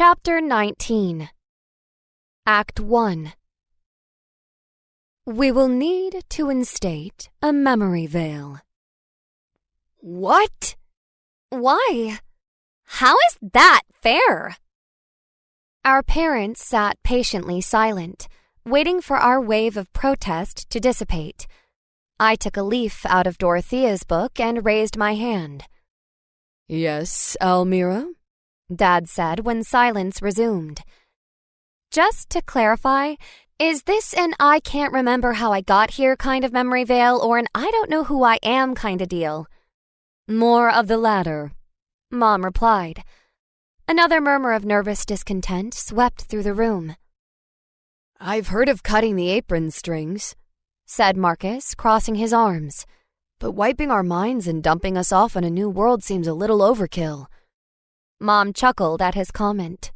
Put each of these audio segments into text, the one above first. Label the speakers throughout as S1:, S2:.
S1: Chapter 19. Act 1. We will need to instate a memory veil.
S2: What?
S1: Why? How is that fair? Our parents sat patiently silent, waiting for our wave of protest to dissipate. I took a leaf out of Dorothea's book and raised my hand.
S2: Yes, Almira?
S1: Dad said when silence resumed. Just to clarify, is this an I can't remember how I got here kind of memory veil or an I don't know who I am kind of deal?
S2: More of the latter,
S1: Mom replied. Another murmur of nervous discontent swept through the room.
S2: I've heard of cutting the apron strings,
S1: said Marcus, crossing his arms.
S2: But wiping our minds and dumping us off on a new world seems a little overkill.
S1: Mom chuckled at his comment.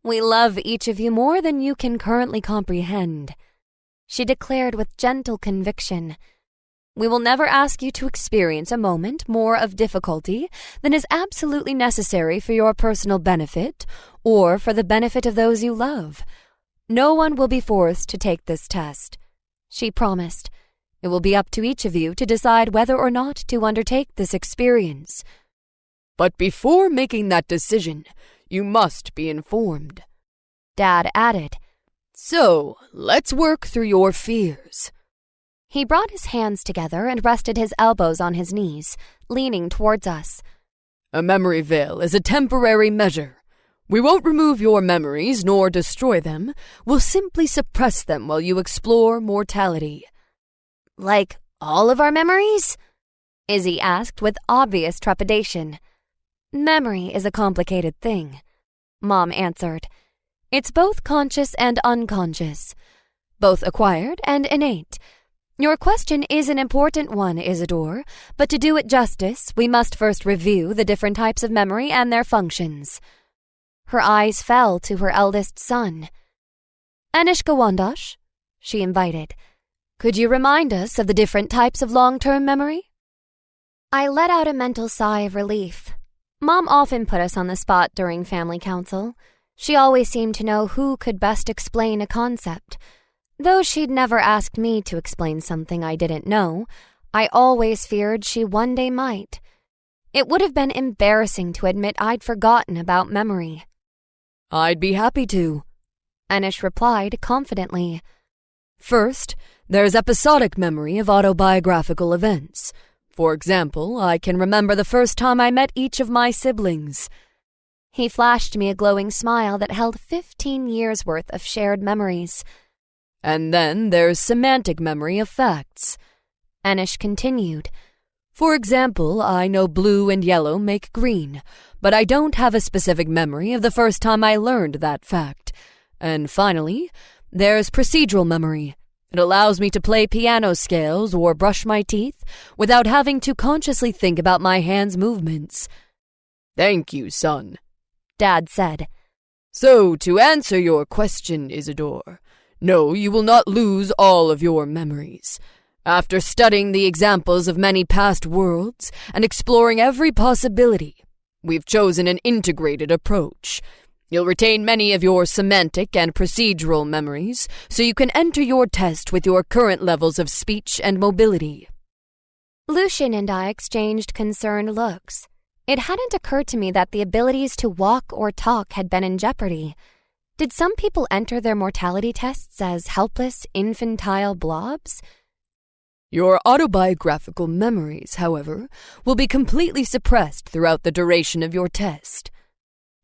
S1: We love each of you more than you can currently comprehend, she declared with gentle conviction. We will never ask you to experience a moment more of difficulty than is absolutely necessary for your personal benefit or for the benefit of those you love. No one will be forced to take this test, she promised. It will be up to each of you to decide whether or not to undertake this experience.
S2: But before making that decision, you must be informed,
S1: Dad added.
S2: So, let's work through your fears.
S1: He brought his hands together and rested his elbows on his knees, leaning towards us.
S2: A memory veil is a temporary measure. We won't remove your memories nor destroy them. We'll simply suppress them while you explore mortality.
S1: Like all of our memories? Izzy asked with obvious trepidation. Memory is a complicated thing, Mom answered. It's both conscious and unconscious, both acquired and innate. Your question is an important one, Isidore, but to do it justice, we must first review the different types of memory and their functions. Her eyes fell to her eldest son. Anishka Wandash, she invited, could you remind us of the different types of long-term memory? I let out a mental sigh of relief. Mom often put us on the spot during family council. She always seemed to know who could best explain a concept. Though she'd never asked me to explain something I didn't know, I always feared she one day might. It would have been embarrassing to admit I'd forgotten about memory.
S2: I'd be happy to,
S1: Anish replied confidently.
S2: First, there's episodic memory of autobiographical events. For example, I can remember the first time I met each of my siblings.
S1: He flashed me a glowing smile that held 15 years' worth of shared memories.
S2: And then there's semantic memory of facts,
S1: Anish continued.
S2: For example, I know blue and yellow make green, but I don't have a specific memory of the first time I learned that fact. And finally, there's procedural memory. It allows me to play piano scales or brush my teeth without having to consciously think about my hands' movements. Thank you, son, Dad said. So, to answer your question, Isidore, no, you will not lose all of your memories. After studying the examples of many past worlds and exploring every possibility, we've chosen an integrated approach. You'll retain many of your semantic and procedural memories, so you can enter your test with your current levels of speech and mobility.
S1: Lucian and I exchanged concerned looks. It hadn't occurred to me that the abilities to walk or talk had been in jeopardy. Did some people enter their mortality tests as helpless, infantile blobs?
S2: Your autobiographical memories, however, will be completely suppressed throughout the duration of your test.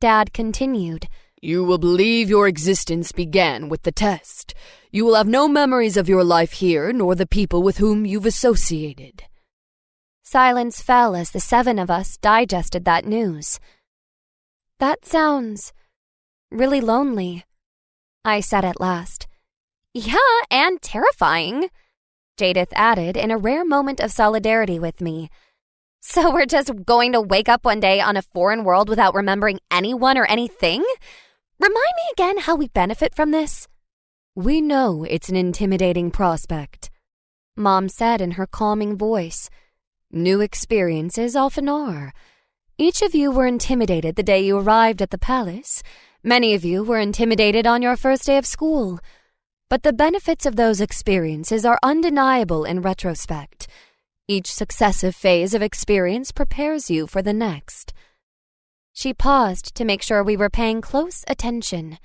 S1: Dad continued.
S2: You will believe your existence began with the test. You will have no memories of your life here, nor the people with whom you've associated.
S1: Silence fell as the 7 of us digested that news. That sounds really lonely, I said at last. Yeah, and terrifying, Jadith added in a rare moment of solidarity with me. So we're just going to wake up one day on a foreign world without remembering anyone or anything? Remind me again how we benefit from this.
S2: We know it's an intimidating prospect,
S1: Mom said in her calming voice.
S2: New experiences often are.
S1: Each of you were intimidated the day you arrived at the palace. Many of you were intimidated on your first day of school. But the benefits of those experiences are undeniable in retrospect. Each successive phase of experience prepares you for the next. She paused to make sure we were paying close attention.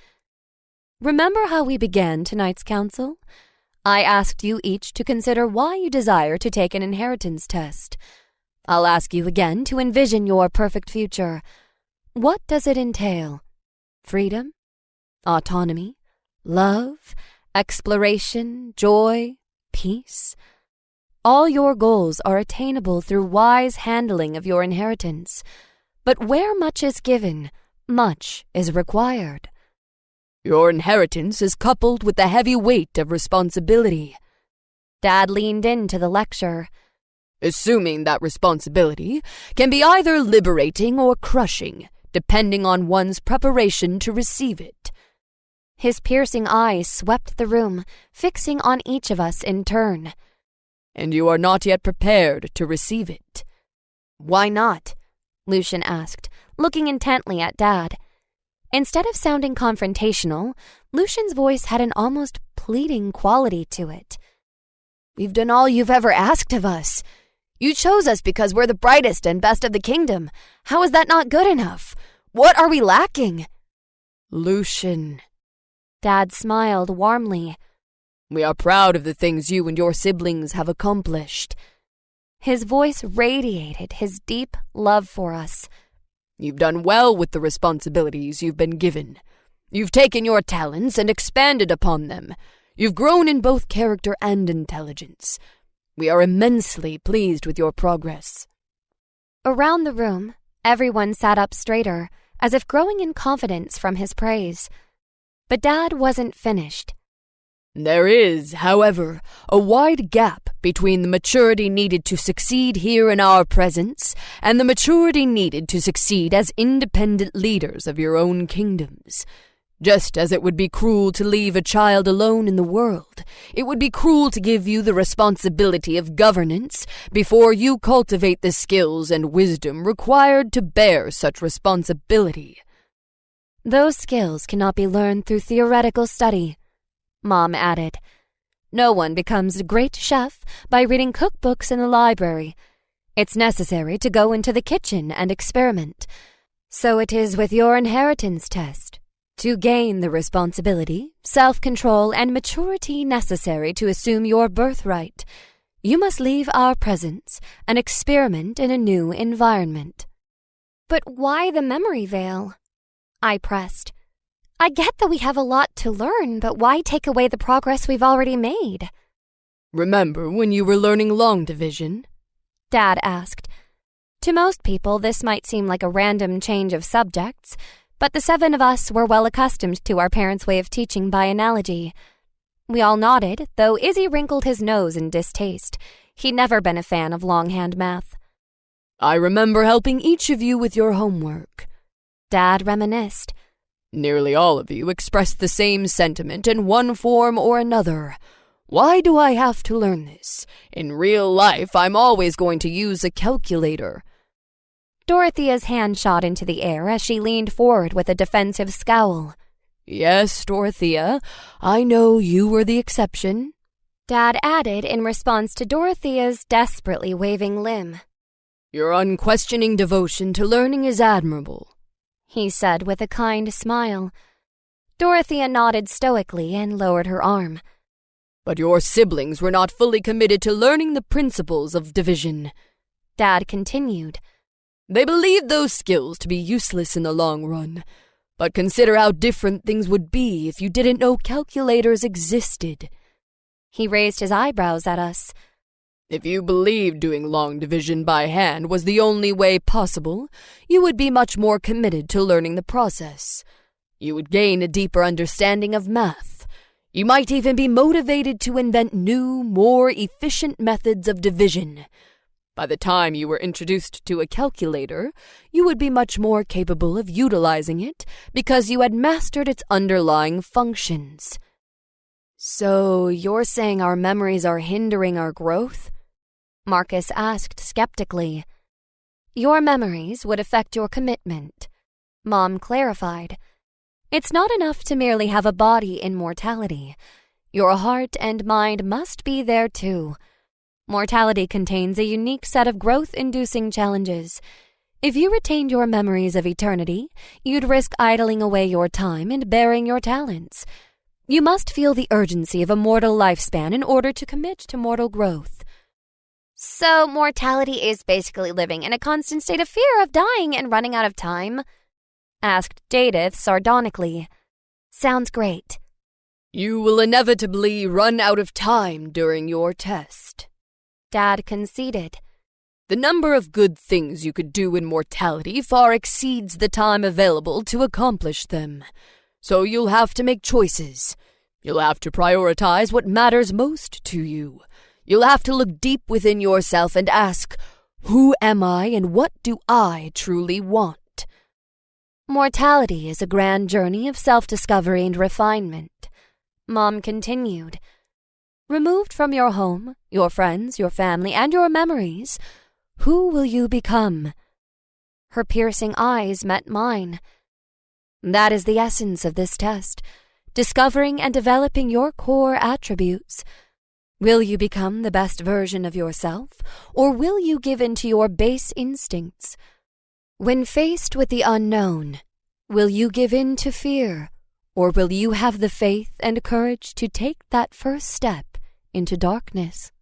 S1: Remember how we began tonight's council? I asked you each to consider why you desire to take an inheritance test. I'll ask you again to envision your perfect future. What does it entail? Freedom? Autonomy? Love? Exploration? Joy? Peace? All your goals are attainable through wise handling of your inheritance. But where much is given, much is required.
S2: Your inheritance is coupled with the heavy weight of responsibility.
S1: Dad leaned into the lecture.
S2: Assuming that responsibility can be either liberating or crushing, depending on one's preparation to receive it.
S1: His piercing eyes swept the room, fixing on each of us in turn.
S2: And you are not yet prepared to receive it.
S1: Why not? Lucian asked, looking intently at Dad. Instead of sounding confrontational, Lucian's voice had an almost pleading quality to it. We've done all you've ever asked of us. You chose us because we're the brightest and best of the kingdom. How is that not good enough? What are we lacking?
S2: Lucian.
S1: Dad smiled warmly.
S2: We are proud of the things you and your siblings have accomplished.
S1: His voice radiated his deep love for us.
S2: You've done well with the responsibilities you've been given. You've taken your talents and expanded upon them. You've grown in both character and intelligence. We are immensely pleased with your progress.
S1: Around the room, everyone sat up straighter, as if growing in confidence from his praise. But Dad wasn't finished.
S2: There is, however, a wide gap between the maturity needed to succeed here in our presence and the maturity needed to succeed as independent leaders of your own kingdoms. Just as it would be cruel to leave a child alone in the world, it would be cruel to give you the responsibility of governance before you cultivate the skills and wisdom required to bear such responsibility.
S1: Those skills cannot be learned through theoretical study, Mom added. No one becomes a great chef by reading cookbooks in the library. It's necessary to go into the kitchen and experiment. So it is with your inheritance test. To gain the responsibility, self-control, and maturity necessary to assume your birthright, you must leave our presence and experiment in a new environment. But why the memory veil? I pressed. I get that we have a lot to learn, but why take away the progress we've already made?
S2: Remember when you were learning long division?
S1: Dad asked. To most people, this might seem like a random change of subjects, but the 7 of us were well accustomed to our parents' way of teaching by analogy. We all nodded, though Izzy wrinkled his nose in distaste. He'd never been a fan of longhand math.
S2: I remember helping each of you with your homework.
S1: Dad reminisced.
S2: Nearly all of you expressed the same sentiment in one form or another. Why do I have to learn this? In real life, I'm always going to use a calculator.
S1: Dorothea's hand shot into the air as she leaned forward with a defensive scowl.
S2: Yes, Dorothea, I know you were the exception.
S1: Dad added in response to Dorothea's desperately waving limb.
S2: Your unquestioning devotion to learning is admirable,
S1: he said with a kind smile. Dorothea nodded stoically and lowered her arm.
S2: But your siblings were not fully committed to learning the principles of division.
S1: Dad continued.
S2: They believed those skills to be useless in the long run. But consider how different things would be if you didn't know calculators existed.
S1: He raised his eyebrows at us.
S2: If you believed doing long division by hand was the only way possible, you would be much more committed to learning the process. You would gain a deeper understanding of math. You might even be motivated to invent new, more efficient methods of division. By the time you were introduced to a calculator, you would be much more capable of utilizing it because you had mastered its underlying functions.
S1: So you're saying our memories are hindering our growth? Marcus asked skeptically. Your memories would affect your commitment. Mom clarified. It's not enough to merely have a body in mortality. Your heart and mind must be there too. Mortality contains a unique set of growth-inducing challenges. If you retained your memories of eternity, you'd risk idling away your time and bearing your talents. You must feel the urgency of a mortal lifespan in order to commit to mortal growth. So mortality is basically living in a constant state of fear of dying and running out of time? Asked Jadith sardonically. Sounds great.
S2: You will inevitably run out of time during your test,
S1: Dad conceded.
S2: The number of good things you could do in mortality far exceeds the time available to accomplish them. So you'll have to make choices. You'll have to prioritize what matters most to you. You'll have to look deep within yourself and ask, who am I and what do I truly want?
S1: Mortality is a grand journey of self-discovery and refinement. Mom continued. Removed from your home, your friends, your family, and your memories, who will you become? Her piercing eyes met mine. That is the essence of this test, discovering and developing your core attributes. Will you become the best version of yourself, or will you give in to your base instincts? When faced with the unknown, will you give in to fear, or will you have the faith and courage to take that first step into darkness?